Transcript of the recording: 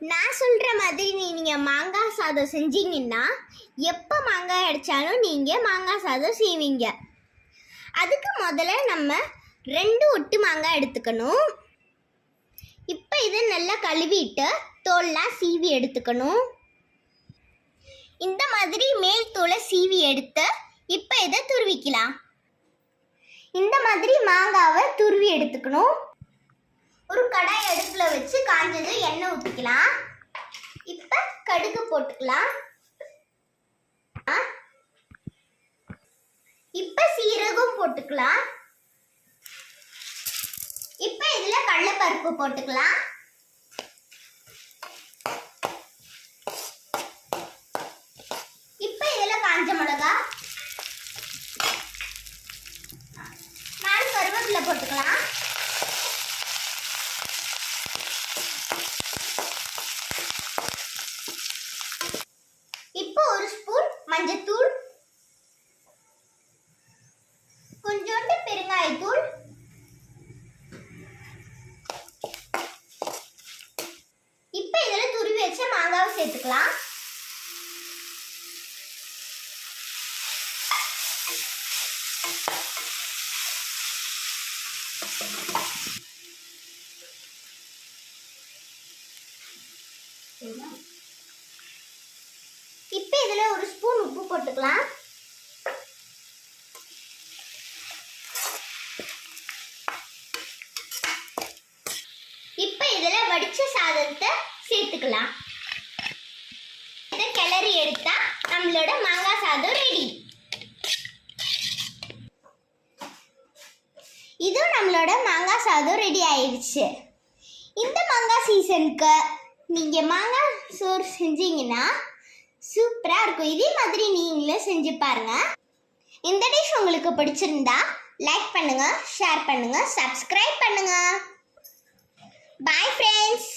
நான் சொல்கிற மாதிரி நீங்கள் மாங்காய் சாதம் செஞ்சீங்கன்னா எப்போ மாங்காய் அடித்தாலும் நீங்கள் மாங்காய் சாதம் செய்வீங்க. அதுக்கு முதல்ல நம்ம 2 ஒட்டு மாங்காய் எடுத்துக்கணும். இப்போ இதை நல்லா கழுவிட்டு தோல்லாம் சீவி எடுத்துக்கணும். இந்த மாதிரி மேல் தோலை சீவி எடுத்து இப்போ இதை துருவிக்கலாம். இந்த மாதிரி மாங்காவை துருவி எடுத்துக்கணும். ஒரு கடாய் அடுப்பில் வச்சு காஞ்சது எண்ணெய் ஊற்றிக்கலாம். இப்போ கடுகு போட்டுக்கலாம். இப்போ சீரகம் போட்டுக்கலாம். இப்போ இதில் கடலைப்பருப்பு போட்டுக்கலாம். இப்போ இதில் காஞ்ச மிளகா, 4 கருவேப்பிலை போட்டுக்கலாம். இப்போ 1 ஸ்பூன் மஞ்சத்தூள், கொஞ்சோண்டு பெருங்காயத்தூள், இப்போ இதில் துருவி வச்ச மாங்காவை சேர்த்துக்கலாம். இப்போ இதில் 1 ஸ்பூன் உப்பு போட்டுக்கலாம். இப்போ இதில் வடிச்ச சாதத்தை சேர்த்துக்கலாம். இதை கிளறி எடுத்தா நம்மளோட மாங்காய் சாதம் ரெடி. இது நம்மளோட மாங்காய் சாதம் ரெடி ஆயிடுச்சு. இந்த மாங்காய் சீசனுக்கு நீங்கள் மாங்காய் சோறு செஞ்சீங்கன்னா சூப்பராக இருக்கும். இதே மாதிரி நீங்களும் செஞ்சு பாருங்க. இந்த டிஷ் உங்களுக்கு பிடிச்சிருந்தா லைக் பண்ணுங்க, ஷேர் பண்ணுங்க, சப்ஸ்கிரைப் பண்ணுங்க. Bye friends.